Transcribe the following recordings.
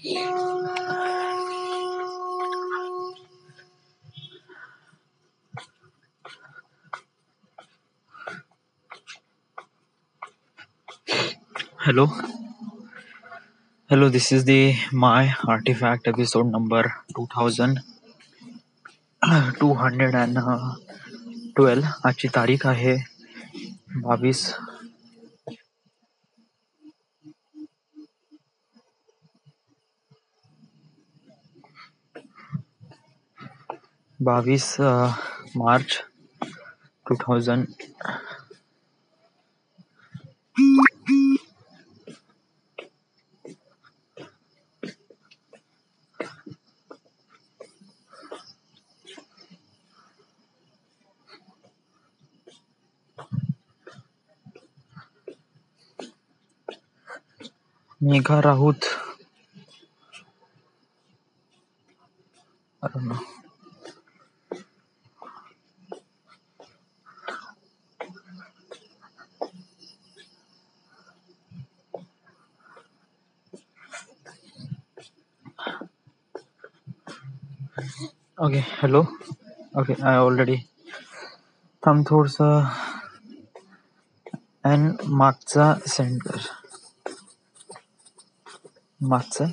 Hello, hello. This is the my artifact episode number 2212. आजची तारीख आहे 22 March 2000. Megha Raut. I don't know. Okay, hello. Okay, I already थांब थोडस and मागचा सेंड कर. मागचा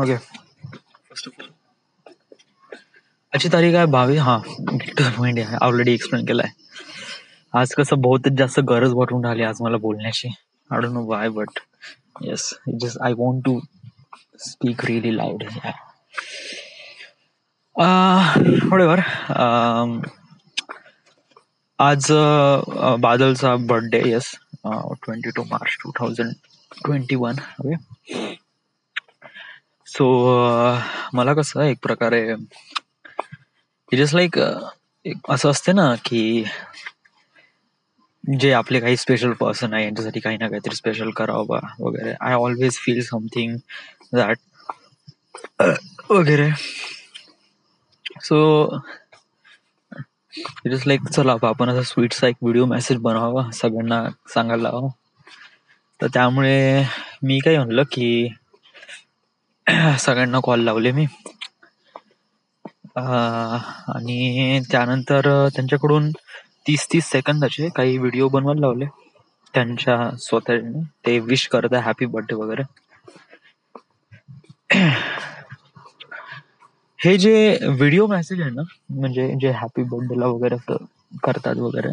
ओके. आजची तारीख आहे 22. हा, पॉईंट आहे, ऑलरेडी एक्सप्लेन केलाय. आज कसं बहुतेक जास्त गरज वाटून राहिली आज मला बोलण्याची. I don't know why, but yes, just I want to speak really loud. Whatever. आज बादलचा birthday. Yes, 22 March 2021. Okay. So मला कसं एक प्रकारे जस्ट लाईक असं असते ना की जे आपले काही स्पेशल पर्सन आहे यांच्यासाठी काही ना काहीतरी स्पेशल करावं वगैरे. I always feel something that वगैरे. सो जस्ट लाईक चला आपण असा स्वीटचा एक व्हिडिओ मेसेज बनवावा, सगळ्यांना सांगायला लावा. तर त्यामुळे मी काय म्हणलं की सगळ्यांना कॉल लावले मी, आणि त्यानंतर त्यांच्याकडून 30-30 सेकंदाचे काही व्हिडिओ बनवायला लावले त्यांच्या स्वतःने. ते विश करत आहे हॅपी बर्थडे वगैरे. हे जे व्हिडिओ मेसेज आहे ना, म्हणजे जे हॅपी बर्थडेला वगैरे असं करतात वगैरे,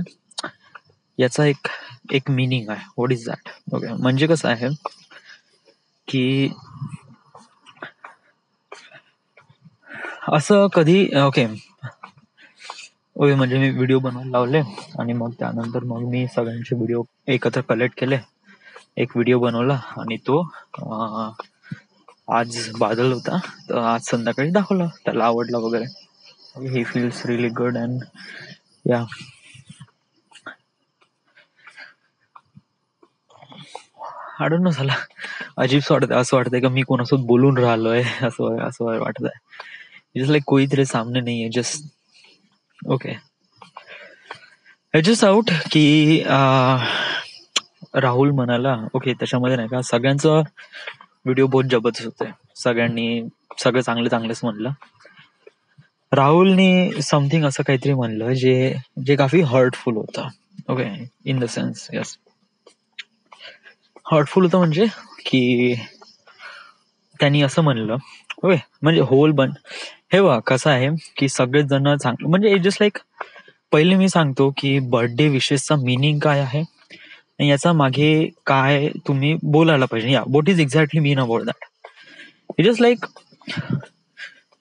याचा एक मिनिंग आहे. What is that? ओके, म्हणजे कसं आहे की असं कधी ओके म्हणजे मी व्हिडिओ बनवायला लावले आणि मग त्यानंतर मग मी सगळ्यांचे व्हिडिओ एकत्र कलेक्ट केले, एक व्हिडिओ बनवला आणि तो आज बादल होता तर आज संध्याकाळी दाखवला, त्याला आवडला वगैरे. He feels really good and या. आय डोंट नो, झाला अजीब वाटतंय. असं वाटतंय का मी कोणासोबत बोलून राहिलोय असं वाटत आहे. जस्ट लाईक कोणीतरी सामने नाही आहे. जस्ट ओके, जस्ट आउट की राहुल म्हणाला. ओके, त्याच्यामध्ये नाही का सगळ्यांचं व्हिडिओ बहुत जबरदस्त होते, सगळ्यांनी सगळं चांगलेच म्हणलं. राहुलने समथिंग असं काहीतरी म्हणलं जे काफी हर्टफुल होतं. Okay, in the sense yes, hurtful होतं म्हणजे की त्यांनी असं म्हणलं. ओके, म्हणजे हे बघा कसं आहे की सगळेच जण चांगलं, म्हणजे जस्ट लाईक पहिले मी सांगतो की बर्थडे विशेसचा मिनिंग काय आहे आणि याचा मागे काय तुम्ही बोलायला पाहिजे. या what is exactly mean about that. It is like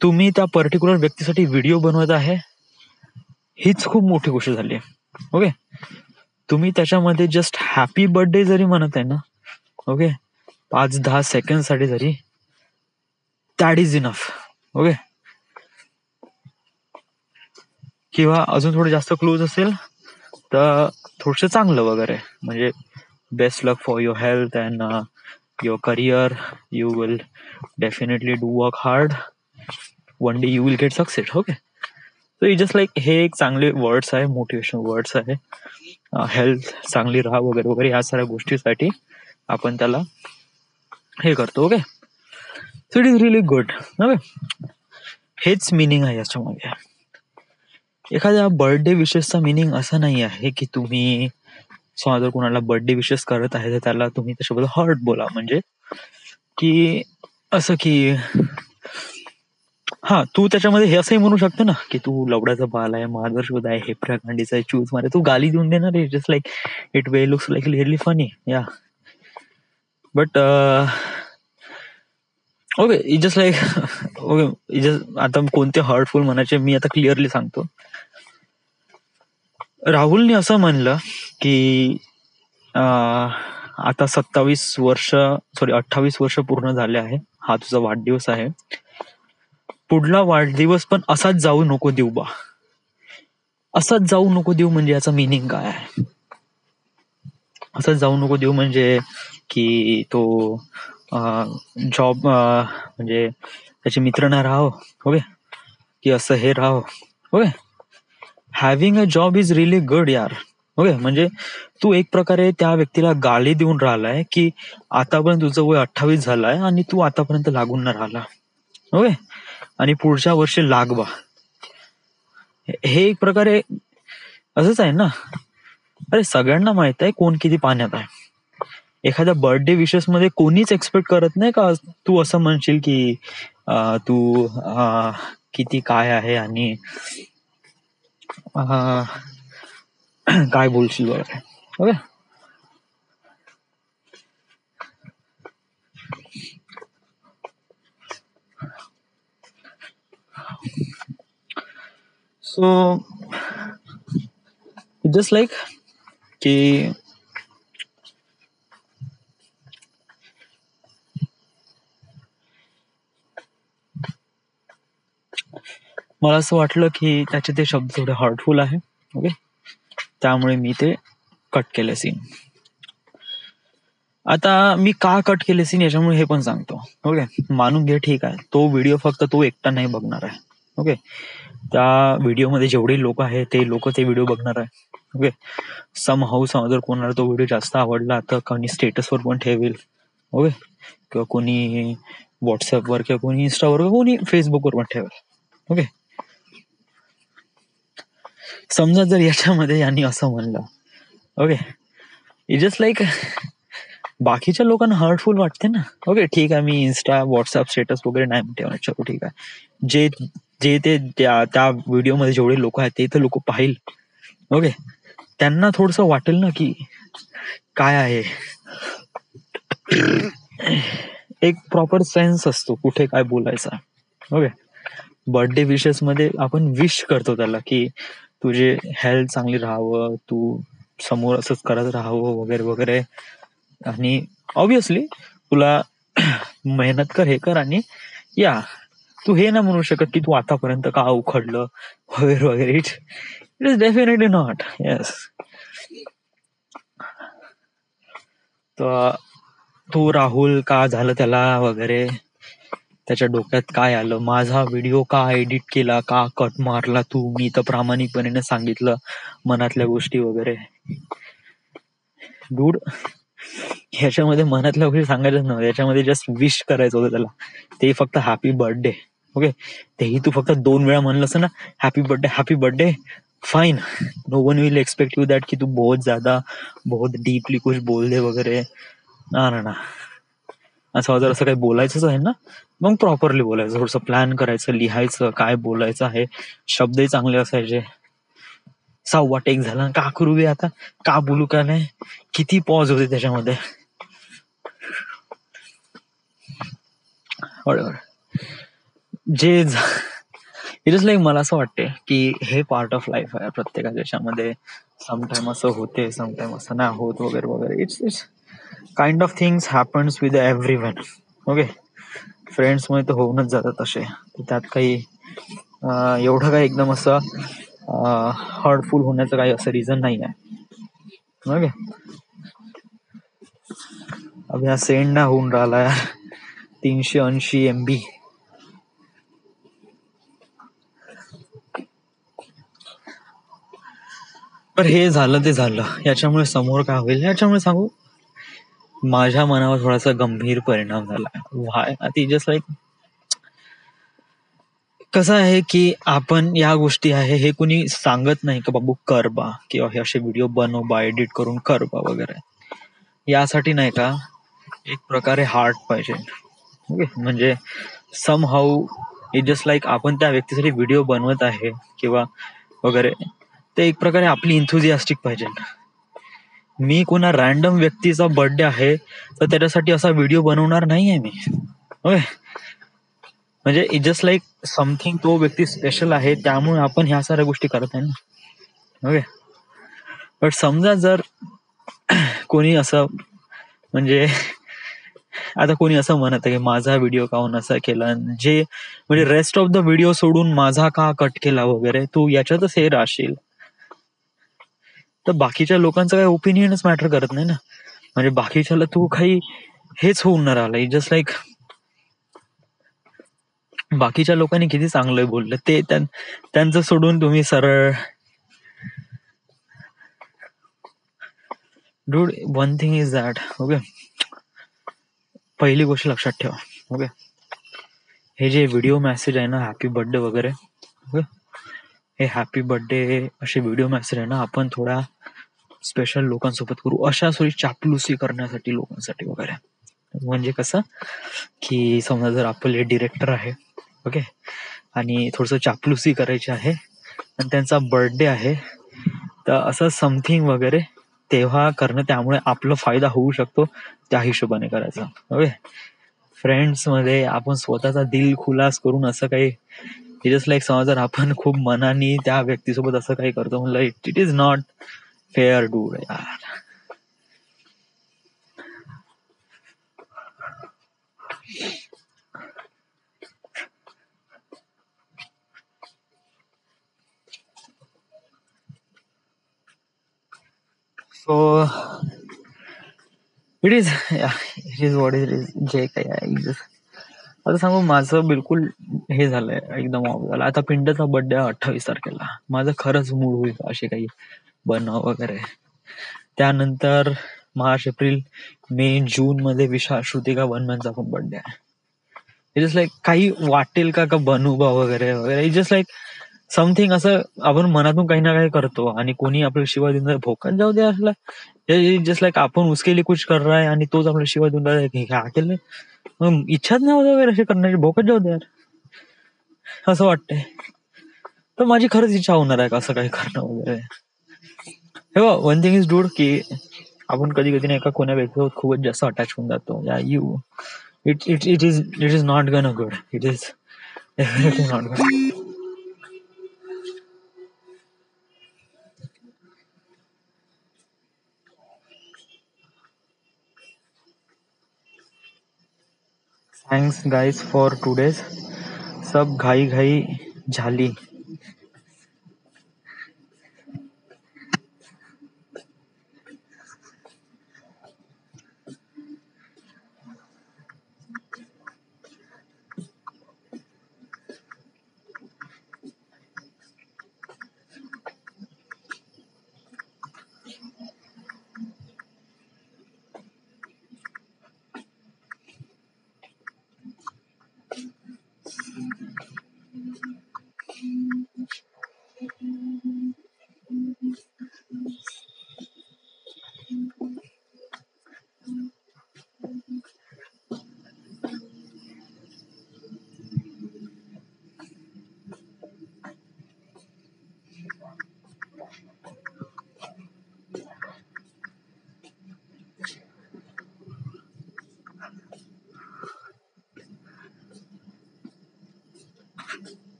तुम्ही त्या पर्टिक्युलर व्यक्तीसाठी व्हिडिओ बनवत आहे, हीच खूप मोठी गोष्ट झाली. ओके, तुम्ही त्याच्यामध्ये जस्ट हॅपी बर्थडे जरी म्हणत आहे ना, ओके, 5-10 सेकंड साठी जरी, दॅट इज इनफ. ओके, किंवा अजून थोडं जास्त क्लोज असेल तर थोडस चांगलं वगैरे, म्हणजे best luck for your health and your career, you will definitely do work hard, one day you will get success. Okay, so it just like हे एक चांगले वर्ड्स आहे, मोटिवेशन वर्ड्स आहे. हेल्थ चांगली राहा वगैरे वगैरे या साऱ्या गोष्टीसाठी आपण त्याला हे करतो. Okay, so it is really good. Okay, हेच मिनिंग आहे याच्यामध्ये. एखाद्या बर्थडे विशेसचा मिनिंग असा नाही आहे की तुम्ही जर कोणाला बर्थडे विशेस करत आहे तर त्याला तुम्ही त्याच्याबद्दल हर्ट बोला, म्हणजे की असं की हा तू त्याच्यामध्ये हे असंही म्हणू शकतो ना की तू लवड्याचा बाल आहे, मार्गदर्शक आहे, हेपऱ्या गांडीचा आहे, चूज मारे, तू गाली देऊन देणार आहे. Just like it way looks like really funny या, but okay it just like okay just आता कोणते हर्टफुल म्हणायचे मी आता क्लिअरली सांगतो. राहुलने असं म्हणलं की आता 28 वर्ष पूर्ण झाले आहे, हा तुझा वाढदिवस आहे, पुढला वाढदिवस पण असाच जाऊ नको देऊ बा. असाच जाऊ नको देऊ म्हणजे याचा मिनिंग काय आहे? असंच जाऊ नको देऊ म्हणजे की तो जॉब म्हणजे त्याचे मित्र नाही राहावं. ओके, की असं हे राहावं. Okay, having a job is really good यार. ओके, म्हणजे तू एक प्रकारे त्या व्यक्तीला गाली देऊन राहिलाय की आतापर्यंत तुझं वय 28 झालाय आणि तू आतापर्यंत लागून न राहिला. ओके, आणि पुढच्या वर्षी लाग बा. हे एक प्रकारे असंच आहे ना. अरे सगळ्यांना माहित आहे कोण किती पाण्यात आहे. एखाद्या बर्थडे विशेस मध्ये कोणीच एक्सपेक्ट करत नाही का तू असं म्हणशील की तू किती काय आहे आणि काय बोलशील वगैरे. ओके, सो जस्ट लाईक की मला असं वाटलं की त्याचे ते शब्द थोडे हर्टफुल आहे. ओके, त्यामुळे मी ते कट केले सीन. आता मी का कट केले सीन याच्यामुळे हे पण सांगतो. ओके, मानून घे ठीक आहे, तो व्हिडिओ फक्त तो एकटा नाही बघणार आहे. ओके, त्या व्हिडिओमध्ये जेवढे लोक आहेत ते लोक ते व्हिडिओ बघणार आहे. ओके, सम जर कोणाला तो व्हिडिओ जास्त आवडला तर कोणी स्टेटसवर पण ठेवेल. ओके, किंवा कोणी व्हॉट्सअपवर किंवा कोणी इंस्टावर किंवा कोणी फेसबुकवर पण ठेवेल. ओके, समजा जर याच्यामध्ये यांनी असं म्हणलं, ओके इट जस्ट लाईक बाकीच्या लोकांना हर्टफुल वाटते ना. ओके ठीक आहे, मी इंस्टा व्हॉट्सअप स्टेटस वगैरे नाही ठेवणार, चलो ठीक आहे, जे जे ते त्या व्हिडिओमध्ये जेवढे लोक आहेत ते तर लोक पाहिल. ओके, त्यांना थोडस वाटेल ना की काय आहे, एक प्रॉपर सेन्स असतो कुठे काय बोलायचा. ओके, बर्थडे विशेस मध्ये आपण विश करतो त्याला की तुझे हेल्थ चांगली राहावं, तू समोर असंच करत राहावं वगैरे वगैरे, आणि ऑब्विसली तुला मेहनत कर, हे कर, आणि या तू हे ना म्हणू शकत की तू आतापर्यंत का उखडलं वगैरे वगैरे. It is definitely not. Yes, तो राहुल का झालं त्याला वगैरे, त्याच्या डोक्यात काय आलं, माझा व्हिडिओ का एडिट केला, का कट मारला तू, मी तर प्रामाणिकपणे सांगितलं मनातल्या गोष्टी वगैरे. डूड, ह्याच्यामध्ये मनातल्या गोष्टी सांगायचं नव्हतं, याच्यामध्ये जस्ट विश करायचं होतं त्याला, ते फक्त हॅपी बर्थडे. ओके, तेही तू फक्त 2 वेळा म्हणलंस ना, happy birthday, fine, no one will expect you that की तू बहुत डीपली कुछ बोल दे वगैरे. ना असं जर असं काही बोलायचंच आहे ना, मग प्रॉपरली बोलायचं, थोडंसं प्लॅन करायचं, लिहायचं काय बोलायचं आहे, शब्दही चांगले असायचे. 6वा टेक झाला, का करू दे आता, का बोलू का नाही, किती पॉज होते त्याच्यामध्ये. जे इट इज लाईक मला असं वाटते की हे पार्ट ऑफ लाईफ आहे प्रत्येकाच्या याच्यामध्ये. समटाईम असं होते, समटाईम असं नाही होत वगैरे वगैरे. It's kind of things happens with everyone. Okay, friends मध्ये तर होऊनच जातात तसे, त्यात काही एवढं काही एकदम असं हर्टफुल होण्याचं काही असं रिझन नाही आहे. ओके, अब हा सेंड ना होऊन राहिला यार. 380 MB. पण हे झालं ते झालं, याच्यामुळे समोर काय होईल याच्यामुळे सांगू. माझ्या मनावर थोडासा गंभीर परिणाम झाला. व्हाय ती जस्ट लाईक कसं आहे की आपण या गोष्टी आहे हे कुणी सांगत नाही का बाबू कर बा, किंवा हे असे व्हिडिओ बनव बा, एडिट करून कर बा वगैरे. यासाठी नाही का एक प्रकारे हार्ट पाहिजे. ओके, म्हणजे सम हाऊ इट जस्ट लाईक आपण त्या व्यक्तीसाठी व्हिडिओ बनवत आहे किंवा वगैरे, ते एक प्रकारे आपली इन्थुझियास्टिक पाहिजे. मी कोणा रॅन्डम व्यक्तीचा बर्थडे आहे तर त्याच्यासाठी असा व्हिडिओ बनवणार नाहीये मी. ओके, म्हणजे इट जस्ट लाईक समथिंग, तो व्यक्ती स्पेशल आहे त्यामुळे आपण ह्या साऱ्या गोष्टी करत आहे ना. ओके, बट समजा जर कोणी असं म्हणजे आता कोणी असं म्हणत आहे की माझा व्हिडिओ काहून असा केला, जे म्हणजे रेस्ट ऑफ द व्हिडिओ सोडून माझा का कट केला वगैरे, तू याच्यातच हे राहशील तर बाकीच्या लोकांचं काही ओपिनियनच मॅटर करत नाही ना. म्हणजे बाकीच्याला तू काही हेच होऊन नाही राहिला. जस्ट लाईक बाकीच्या लोकांनी किती चांगलं बोललं ते त्यांचं सोडून तुम्ही सरळ. Dude, one thing is that, okay, पहिली गोष्ट लक्षात ठेवा. ओके, हे जे व्हिडिओ मेसेज आहे ना हॅपी बर्थडे वगैरे, ओके, हे हॅपी बर्थडे असे व्हिडिओ मेसेज आहे ना आपण थोडा स्पेशल लोकांसोबत करू, अशा सोयी चापलुसी करण्यासाठी लोकांसाठी वगैरे. म्हणजे कसं की समजा जर आपले डिरेक्टर आहे, ओके, आणि थोडस चापलुसी करायची आहे आणि त्यांचा बर्थडे आहे, तर असं समथिंग वगैरे तेव्हा करणं, त्यामुळे आपला फायदा होऊ शकतो, त्या हिशोबाने करायचं. ओके, फ्रेंड्स मध्ये आपण स्वतःचा दिल खुलास करून असं काही जस्ट लाईक समजा जर आपण खूप मनाने त्या व्यक्तीसोबत असं काही करतो म्हणलं, it is not fair dude यार. So it is what it is, जे काही आहे. आता सांगू, माझं बिलकुल हे झालंय, एकदम ऑफ झालं. आता पिंडचा बर्थडे 28 तारखेला, माझं खरंच मूड होईल असे काही बनव वगैरे. त्यानंतर मार्च, एप्रिल, मे, जून मध्ये विशाल श्रुतिका बनमनचा पण बर्थडे आहे. इट जस्ट लाईक काही वाटेल का बनू बा वगैरे वगैरे. इट जस्ट लाईक समथिंग असं आपण मनातून काही ना काही करतो आणि कोणी आपल्याला शिवाय देऊन भोकात जाऊ दे असला. जस्ट लाईक आपण उसके लिए कुछ कर रहा है आणि तोच आपल्याला शिवाय देऊन राहिला, केलं मग इच्छाच नाही होत वगैरे असे करण्याची, भोकात जाऊ दे यार, असं वाटतंय. तर माझी खरंच इच्छा होणार आहे का असं काही करणं वगैरे. हे बघ, वन थिंग इज डूड की आपण कधी कधी नाही का कोणा व्यक्तीसोबत खूपच जास्त अटॅच होऊन जातो. या you it is not gonna a good. It is definitely not good. Thanks guys for today's. सब घाई घाई झाली.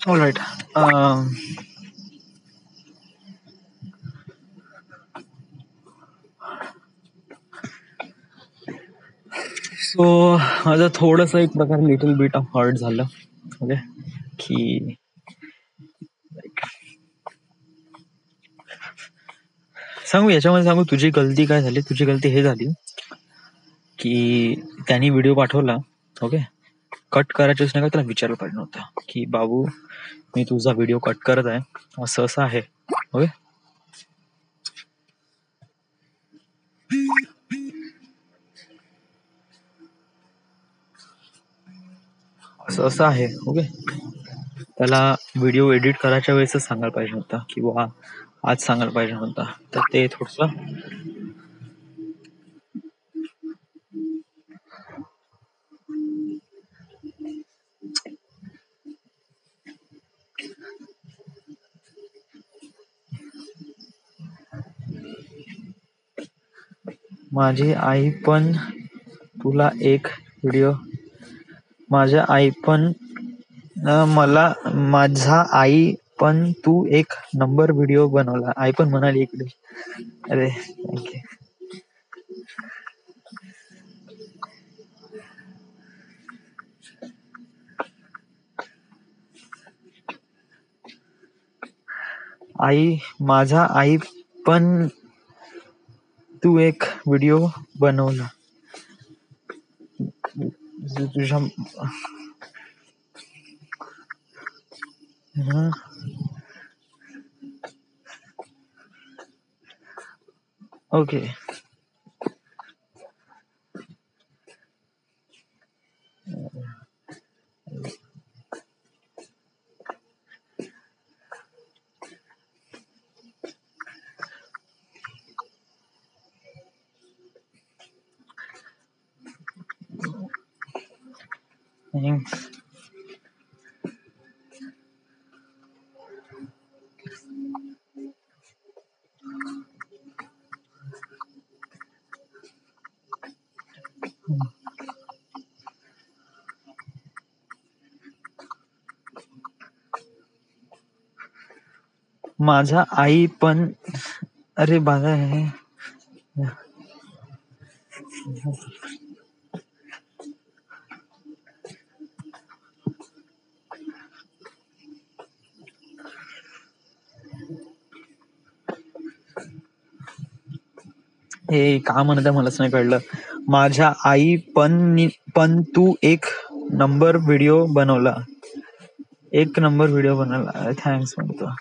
All right. सो माझं थोडंसं एक प्रकारे लिटल बिट ऑफ हर्ट झालं. ओके, की सांगू याच्यामध्ये सांगू तुझी गलती काय झाली. तुझी गलती हे झाली की त्यांनी व्हिडिओ पाठवला. ओके, कट करायचीच नाही का, त्याला विचारलं पाहिजे नव्हतं की बाबू मी तुझा व्हिडिओ कट करत आहे, असं असं आहे. ओके, असं असं आहे. ओके, त्याला व्हिडिओ एडिट करायच्या वेळेसच सांगायला पाहिजे होता किंवा आज सांगायला पाहिजे होता. तर ते थोडस माझी आई पण तुला एक व्हिडिओ माझ्या आई पण मला माझा आई पण तू एक नंबर व्हिडिओ बनवला. आई पण म्हणाली इकडे. अरे थँक्यू. आई माझा आई पण तू एक व्हिडिओ बनवला. तुझ्या ओके. थँक्स. माझा आई पण अरे बाबा हे का म्हणत आहे मलाच नाही कळलं. माझ्या आई पण तू एक नंबर व्हिडिओ बनवला. एक नंबर व्हिडिओ बनवला. थँक्स म्हणतो.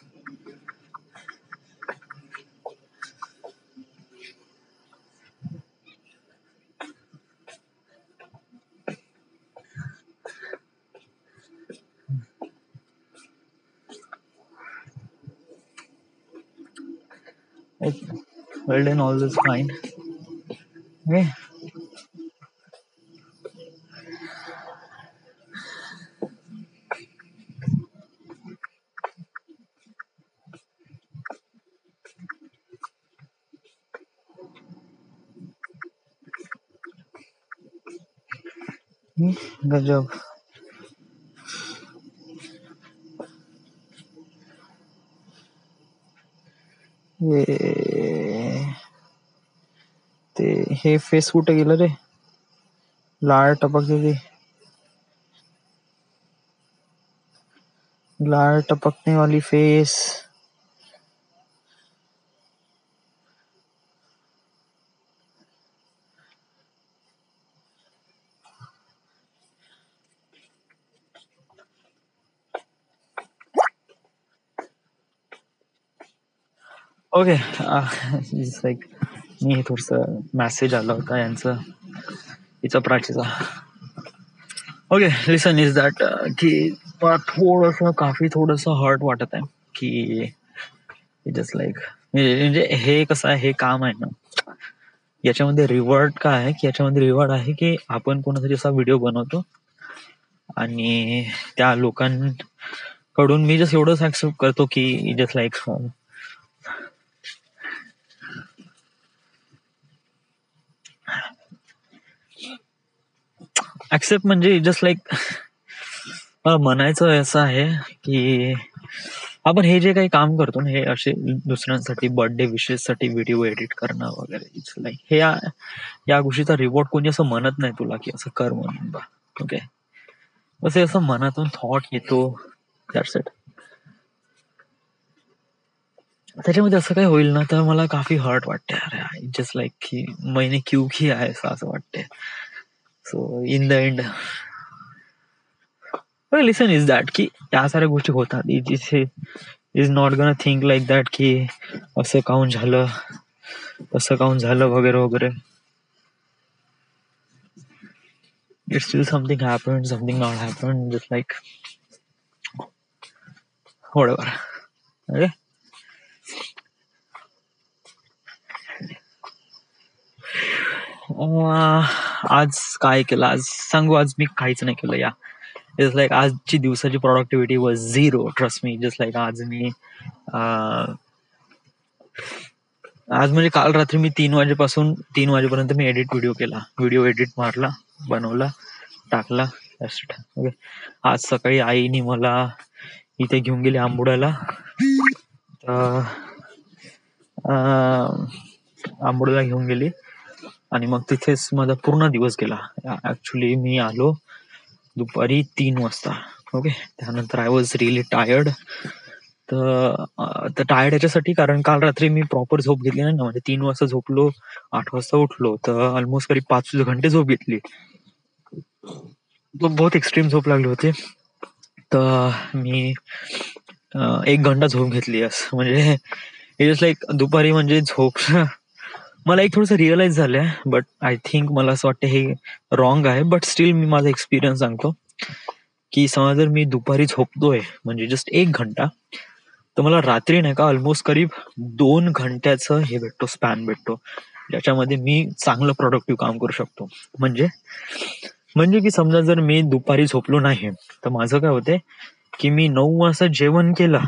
Well done, all is fine. Okay. Good job. ते हे फेस कुठे गेलं रे? लाळ टपकते ती. लाळ टपकने वाली फेस. ओके. लाईक मी थोडस मेसेज आला होता यांचं हिचा प्राचीचा. ओके, लिसन इज दॅट की थोडस काफी थोडस हर्ट वाटत आहे की जस्ट लाईक म्हणजे हे कसं आहे, हे काम आहे ना, याच्यामध्ये रिवॉर्ड काय आहे की याच्यामध्ये रिवॉर्ड आहे की आपण कोणासाठी असा व्हिडिओ बनवतो आणि त्या लोकांकडून मी जस्ट एवढंच ऍक्सेप्ट करतो की जस्ट लाईक ऍक्सेप्ट म्हणजे जस्ट लाईक म्हणायचं असं आहे की आपण हे जे काही काम करतो ना, हे असे दुसऱ्यांसाठी बर्थडे विशेष साठी व्हिडिओ एडिट करणं वगैरे, इट्स लाईक हे या गोष्टीचा रिवॉर्ड कोणी असं म्हणत नाही तुला की असं कर म्हणून बा. ओके, बस असं मनातून थॉट येतो, दॅट्स इट. त्याच्यामध्ये असं काय होईल ना तर मला काफी हर्ट वाटते. अरे जस्ट लाईक की मैंने क्यू किया है असं वाटते. So in the end listen is that की त्या साऱ्या गोष्टी होतात. Is not gun think like that की असं काऊन झालं तसं काऊन झालं वगैरे वगैरे. It's still something happened, something not happened, just like whatever. Okay. आज काय केलं, आज सांगू, आज मी काहीच नाही केलं या. जस्ट लाईक आजची दिवसाची productivity was zero, trust me. Just like आज मी आज म्हणजे काल रात्री मी 3 वाजेपासून 3 वाजेपर्यंत मी व्हिडिओ केला, व्हिडिओ एडिट मारला, बनवला, टाकला. ओके. आज सकाळी आईने मला इथे घेऊन गेली आंबोड्याला. आंबोड्याला घेऊन गेली आणि मग तिथेच माझा पूर्ण दिवस गेला. ऍक्च्युली मी आलो दुपारी 3 वाजता. ओके. त्यानंतर आय वॉज रिअली टायर्ड. तर टायर्ड याच्यासाठी कारण काल रात्री मी प्रॉपर झोप घेतली नाही ना. म्हणजे 3 वाजता झोपलो, 8 वाजता उठलो, तर ऑलमोस्ट करीब 5 घंटे झोप घेतली. बहुत एक्स्ट्रीम झोप लागली होती. तर मी 1 घंटा झोप घेतली. असं म्हणजे इट्स लाईक दुपारी म्हणजे झोप मला एक थोडंसं रिअलाइज झालंय, बट आय थिंक मला असं वाटतं हे रॉंग आहे. बट स्टील मी माझा एक्सपिरियन्स सांगतो की समजा जर मी दुपारी झोपतोय म्हणजे जस्ट 1 घंटा, तर मला रात्री नाही का ऑलमोस्ट करीब 2 घंट्याचं हे भेटतो, स्पॅन भेटतो, ज्याच्यामध्ये मी चांगलं प्रोडक्टिव्ह काम करू शकतो. म्हणजे की समजा जर मी दुपारी झोपलो नाही तर माझं काय होते की मी 9 वाजता जेवण केलं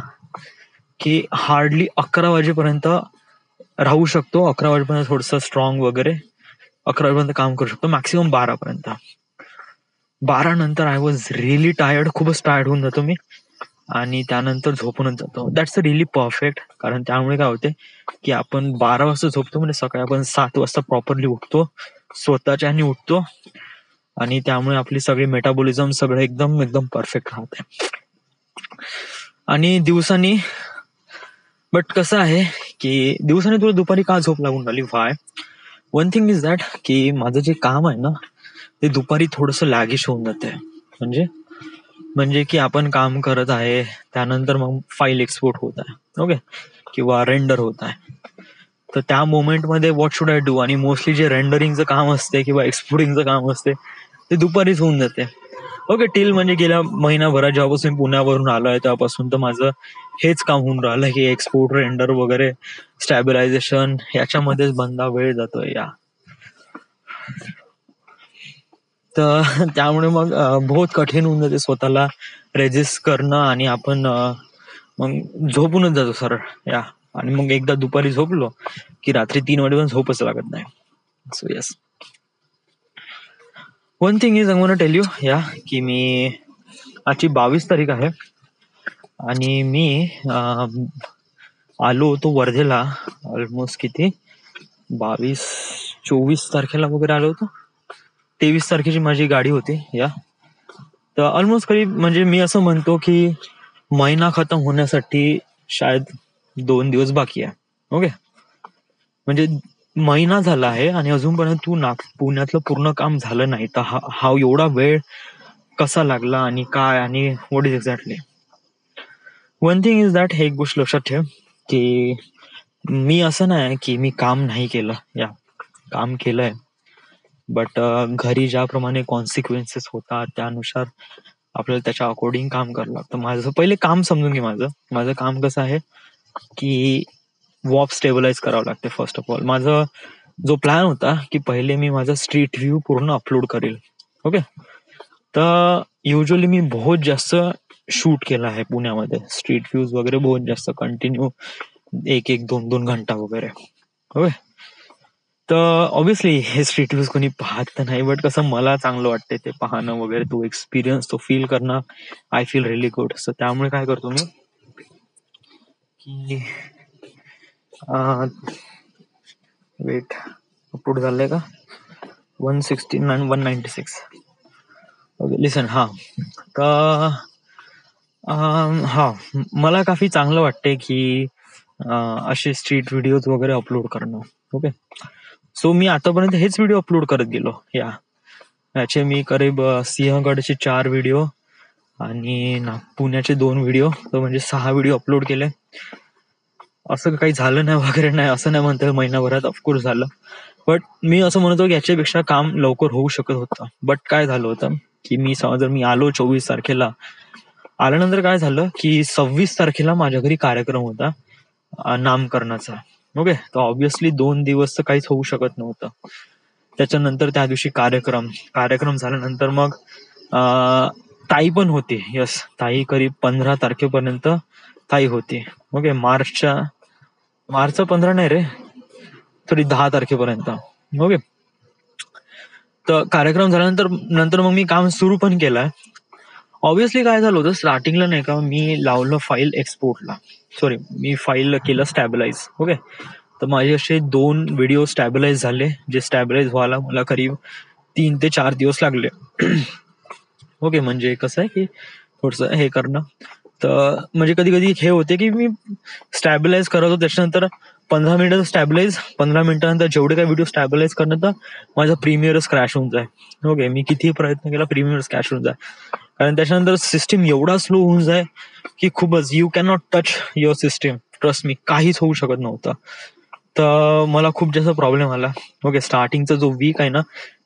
की हार्डली 11 वाजेपर्यंत राहू शकतो. 11 वाजेपर्यंत थोडंसं स्ट्रॉंग वगैरे, 11 वाजेपर्यंत काम करू शकतो, मॅक्सिमम 12 पर्यंत. 12 नंतर आय वॉज रिअली टायर्ड, खूपच टायर्ड होऊन जातो मी आणि त्यानंतर झोपूनच जातो. That's really perfect. कारण त्यामुळे काय होते की आपण 12 वाजता झोपतो म्हणजे सकाळी आपण 7 वाजता प्रॉपरली उठतो, स्वतःच्या ह्याने उठतो आणि त्यामुळे आपली सगळी मेटाबॉलिझम सगळं एकदम एकदम परफेक्ट राहते. आणि दिवसानी बट कसं आहे की दिवसाने तुला दुपारी का झोप लागून राहिली, व्हाय? वन थिंग इज दॅट की माझं जे काम आहे ना ते दुपारी थोडंसं लॅगिश होऊन जाते. म्हणजे की आपण काम करत आहे, त्यानंतर मग फाईल एक्सपोर्ट होत आहे, ओके, किंवा रेंडर होत आहे. तर त्या मोमेंटमध्ये व्हॉट शुड आय डू? आणि मोस्टली जे रेंडरिंगचं काम असते किंवा एक्सपोर्टिंगचं काम असते ते दुपारीच होऊन जाते. ओके. टिल म्हणजे गेल्या महिनाभरात जेव्हापासून पुण्यावरून आलोय तेव्हापासून तर माझं हेच काम होऊन राहिलं की एक्सपोर्ट, रेंडर वगैरे, स्टॅबिलायझेशन याच्यामध्येच बंदा वेळ जातोय या. तर त्यामुळे मग बहुत कठीण होऊन जाते स्वतःला रेजिस्ट करणं आणि आपण मग झोपूनच जातो सरळ या. आणि मग एकदा दुपारी झोपलो की रात्री 3 वाजेपर्यंत झोपच लागत नाही. So yes, one thing is I gonna tell you या की मी आजची 22 तारीख आहे आणि मी आलो होतो वर्धेला ऑलमोस्ट किती 22-24 तारखेला वगैरे आलो होतो. 23 तारखेची माझी गाडी होती या. तर ऑलमोस्ट करीब म्हणजे मी असं म्हणतो की महिना खतम होण्यासाठी शायद 2 दिवस बाकी आहे. ओके. म्हणजे महिना झाला आहे आणि अजूनपर्यंत तू पुण्यातलं पूर्ण काम झालं नाही. तर हा एवढा वेळ कसा लागला आणि काय आणि what is exactly. One thing is that, हे एक गोष्ट लक्षात ठेव की मी असं नाही की मी काम नाही केलं या, काम केलंय. बट घरी ज्याप्रमाणे कॉन्सिक्वेन्सेस होतात त्यानुसार आपल्याला त्याच्या अकॉर्डिंग काम करावं लागतं. माझं पहिले काम समजून घे. माझं काम कसं आहे की वॉप स्टेबलाइज करावं लागते. फर्स्ट ऑफ ऑल माझा जो प्लॅन होता की पहिले मी माझा स्ट्रीट व्ह्यू पूर्ण अपलोड करेल. ओके. तर युजली मी बहुत जास्त शूट केला आहे पुण्यामध्ये, स्ट्रीट व्ह्यूज वगैरे बहुत जास्त कंटिन्यू 1-2 घंटा वगैरे. ओके. तर ऑब्विसली हे स्ट्रीट व्ह्यूज कोणी पाहत तर नाही, बट कसं मला चांगलं वाटतं ते पाहणं वगैरे, तो एक्सपिरियन्स तो फील करणं. I feel really good. So त्यामुळे काय करतो मी की वेट, अपलोड झालंय का 169 196. ओके. लिसन. हा तर हा मला काफी चांगलं वाटते की असे स्ट्रीट व्हिडिओज वगैरे अपलोड करणं. ओके, सो मी आतापर्यंत हेच व्हिडिओ अपलोड करत गेलो. याचे मी करीब सिंहगडचे 4 व्हिडिओ आणि पुण्याचे 2 व्हिडिओ, तर म्हणजे 6 व्हिडिओ अपलोड केले. असं काही झालं नाही वगैरे नाही, असं नाही म्हणता महिनाभरात, ऑफकोर्स झालं. बट मी असं म्हणतो की याच्यापेक्षा काम लवकर होऊ शकत होतं. बट काय झालं होतं की मी आलो 24 तारखेला, आल्यानंतर काय झालं की 26 तारखेला माझ्या घरी कार्यक्रम होता नामकरणाचा. ओके, तर ऑब्व्हियसली 2 दिवस तर काहीच होऊ शकत नव्हतं. त्याच्यानंतर त्या दिवशी कार्यक्रम झाल्यानंतर मग ताई पण होती. यस, ताई करीब 15 तारखेपर्यंत ताई होती. ओके, मार्चचा 15 नाही रे, तरी 10 तारखेपर्यंत. ओके, तर कार्यक्रम झाल्यानंतर मग मी काम सुरू पण केलं. ऑब्व्हियसली काय झालं होतं, स्टार्टिंगला नाही का मी लावलं फाईल एक्सपोर्टला, मी फाईल केलं स्टॅबिलाइज. ओके, तर माझे असे 2 व्हिडिओ स्टॅबिलाइज झाले, जे स्टॅबिलाइज व्हायला मला करीब 3 ते 4 दिवस लागले. ओके, म्हणजे कसं आहे की थोडंसं हे करणं, तर म्हणजे कधी कधी हे होते की मी स्टॅबिलाइज करत होतो, त्याच्यानंतर 15 मिनिटाचं स्टॅबिलाइज, 15 मिनिटानंतर जेवढे काही व्हिडिओ स्टॅबिलाइज करणं, तर माझा प्रीमियरच क्रॅश होऊन जाय. ओके, मी कितीही प्रयत्न केला, प्रीमियरच क्रॅश होऊन जाय, कारण त्याच्यानंतर सिस्टीम एवढा स्लो होऊन जाय की खूपच, you can not touch your system. Trust me, काहीच होऊ शकत नव्हतं. तर मला खूप जास्त प्रॉब्लेम आला. ओके, स्टार्टिंगचा जो वीक आहे ना,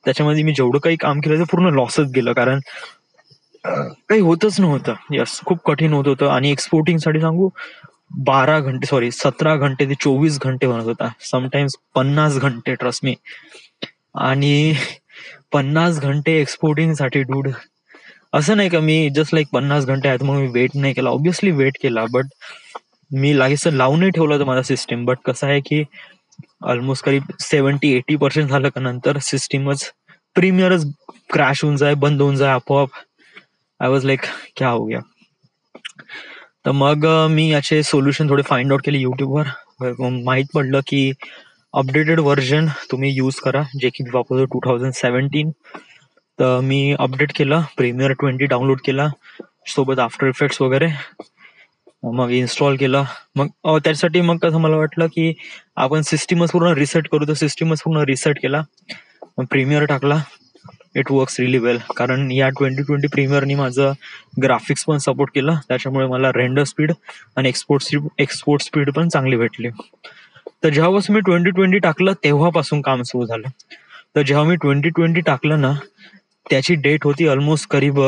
त्याच्यामध्ये मी जेवढं काही काम केलं ते पूर्ण लॉसच गेलं, कारण काही होतच नव्हतं. यस, खूप कठीण होत होतं. आणि एक्सपोर्टिंग साठी सांगू, 17 घंटे ते 24 घंटे बनत होता, समटाइम्स 50 घंटे, ट्रस्ट मी. आणि 50 घंटे एक्सपोर्टिंग साठी डूड, असं नाही का मी जस्ट लाईक 50 घंटे आहेत मग मी वेट नाही केला, ऑब्व्हियसली वेट केला, बट मी लागेच लावूनही ठेवलं होतं माझा सिस्टीम. बट कसं आहे की ऑलमोस्ट करीब 70-80% झालं का नंतर सिस्टीमच, प्रीमियरच क्रॅश होऊन जाय, बंद होऊन जाय आपोआप. आय वॉज लाईक, क्या हो गया. तर मग मी याचे सोल्युशन थोडे फाइंड आउट केले युट्यूबवर. माहीत पडलं की अपडेटेड व्हर्जन तुम्ही यूज करा, जे की मी वापरतो 2017. तर मी अपडेट केलं, प्रीमियर 20 डाउनलोड केला, सोबत आफ्टर इफेक्ट्स वगैरे मग इन्स्टॉल केलं. मग त्यासाठी मग कसं मला वाटलं की आपण सिस्टीमच पूर्ण रिसेट करू, तर सिस्टीमच पूर्ण रिसेट केला, मग प्रीमियर टाकला. इट वर्क्स रिली वेल, कारण या 2020 प्रीमियरनी माझं ग्राफिक्स पण सपोर्ट केलं, त्याच्यामुळे मला रेंडर स्पीड आणि एक्सपोर्ट स्पीड पण चांगली भेटली. तर जेव्हापासून मी 2020 टाकलं तेव्हापासून काम सुरू झालं. तर जेव्हा मी 2020 टाकलं ना, त्याची डेट होती ऑलमोस्ट करीब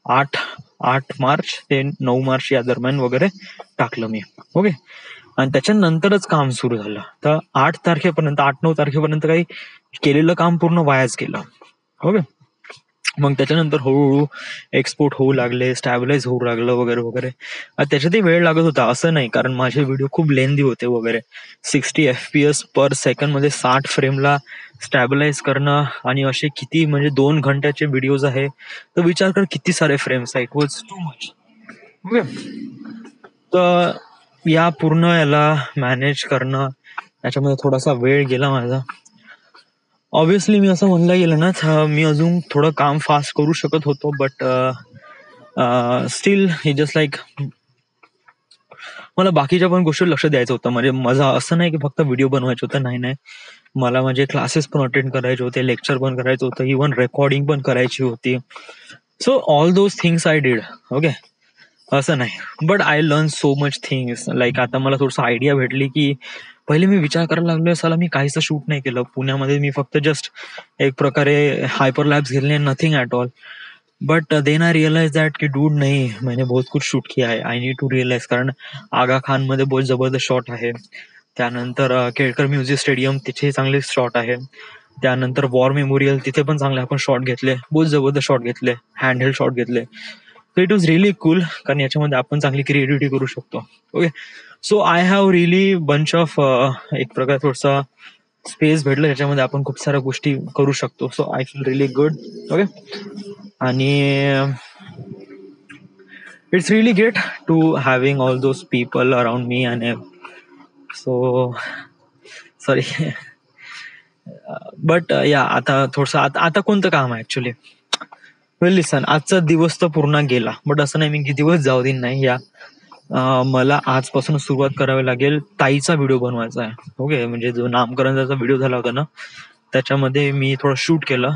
8 मार्च ते 9 मार्च या दरम्यान वगैरे टाकलं मी. ओके, आणि त्याच्यानंतरच काम सुरू झालं. तर 8-9 तारखेपर्यंत काही केलेलं काम पूर्ण वायाच गेलं. ओके, मग त्याच्यानंतर हळूहळू एक्सपोर्ट होऊ लागले, स्टॅबिलाइज होऊ लागलं वगैरे वगैरे. त्याच्यातही वेळ लागत होता, असं नाही, कारण माझे व्हिडिओ खूप लेंदी होते वगैरे. 60 FPS पर सेकंड मध्ये 60 फ्रेमला स्टॅबिलाइज करणं, आणि असे किती, म्हणजे 2 घंट्याचे व्हिडिओज आहे, तर विचार कर किती सारे फ्रेम्स आहे. It was too much. Okay, तर या पूर्ण याला मॅनेज करणं, याच्यामध्ये थोडासा वेळ गेला माझा. ऑब्व्हियसली मी असं म्हणलं गेलं ना, मी अजून थोडं काम फास्ट करू शकत होतो, बट स्टील हे जस्ट लाईक, मला बाकीच्या पण गोष्टी लक्ष द्यायचं होतं. म्हणजे माझं असं नाही की फक्त व्हिडिओ बनवायचे होतं, नाही, मला माझे क्लासेस पण अटेंड करायचे होते, लेक्चर पण करायचं होतं, इव्हन रेकॉर्डिंग पण करायची होती. So all those things I did. Okay, असं नाही, but I learn so much things. Like आता मला थोडंसं आयडिया भेटली की पहिले मी विचार करायला लागलो, साला मी काहीच शूट नाही केलं पुण्यामध्ये, मी फक्त जस्ट एक प्रकारे हायपर लॅब्स घेतले, nothing at all. But then I realise that की डूड नाही, मैंने बहुत कुछ शूट किया है, आय नीड टू रिअलाइज. कारण आगा खान मध्ये बहुत जबरदस्त शॉट आहे, त्यानंतर केळकर म्युझिक स्टेडियम तिथे चांगले शॉट आहे, त्यानंतर वॉर मेमोरियल तिथे पण चांगले आपण शॉट घेतले, बहुत जबरदस्त शॉट घेतले, हँड हेल्ड शॉट घेतले. So it was really cool, कारण याच्यामध्ये आपण चांगली क्रिएटिव्हिटी करू शकतो. Okay, so I have really bunch of, एक प्रकार थोडसा स्पेस भेटलं त्याच्यामध्ये आपण खूप साऱ्या गोष्टी करू शकतो. So I feel really good. Okay, आणि it's really great to having all those people around me. आणि सो सॉरी, बट या आता थोडस, आता कोणतं काम आहे ऍक्च्युली. वेल लिसन, आजचा दिवस तर पूर्ण गेला, बट असं नाही मी की दिवस जाऊ देईन, नाही. या मला आजपासून सुरुवात करावी लागेल. ताईचा व्हिडिओ बनवायचा आहे. ओके, म्हणजे जो नामकरणाचा व्हिडिओ झाला होता ना, त्याच्यामध्ये मी थोडं शूट केलं.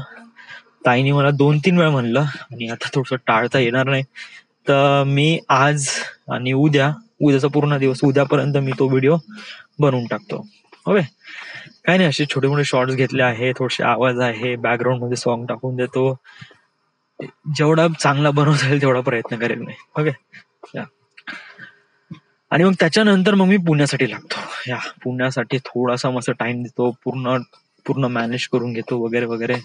ताईने मला 2-3 वेळा म्हणलं आणि आता थोडंसं टाळता येणार नाही. तर मी आज आणि उद्याचा पूर्ण दिवस, उद्यापर्यंत मी तो व्हिडिओ बनवून टाकतो. ओके, काय नाही, असे छोटे मोठे शॉर्ट्स घेतले आहे, थोडेसे आवाज आहे, बॅकग्राऊंड मध्ये सॉन्ग टाकून देतो. जेवढा चांगला बनवता येईल तेवढा प्रयत्न करेल मी. ओके, आणि मग त्याच्यानंतर मग मी पुण्यासाठी लागतो. पुण्यासाठी थोडासा मस्त टाइम देतो, पूर्ण पूर्ण मॅनेज करून घेतो वगैरे वगैरे.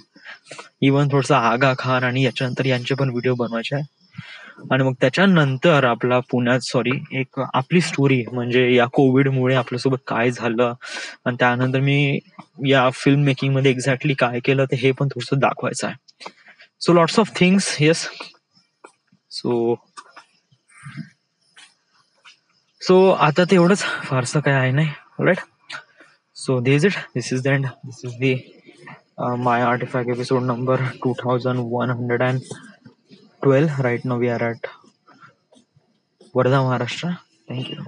इवन थोडसा आगा खान आणि याच्यानंतर यांचे पण व्हिडिओ बनवायचे आहे. आणि मग त्याच्यानंतर आपला पुण्यात एक आपली स्टोरी, म्हणजे या कोविडमुळे आपल्यासोबत काय झालं आणि त्यानंतर मी या फिल्म मेकिंग मध्ये एक्झॅक्टली काय केलं ते हे पण थोडंसं दाखवायचं आहे. So lots of things. Yes. So आता ते एवढंच, फारसं काय आहे नाही. Right. So this is it. This is the end. This is the my artifact episode number 2112. Right now we are at Varda, Maharashtra. Thank you.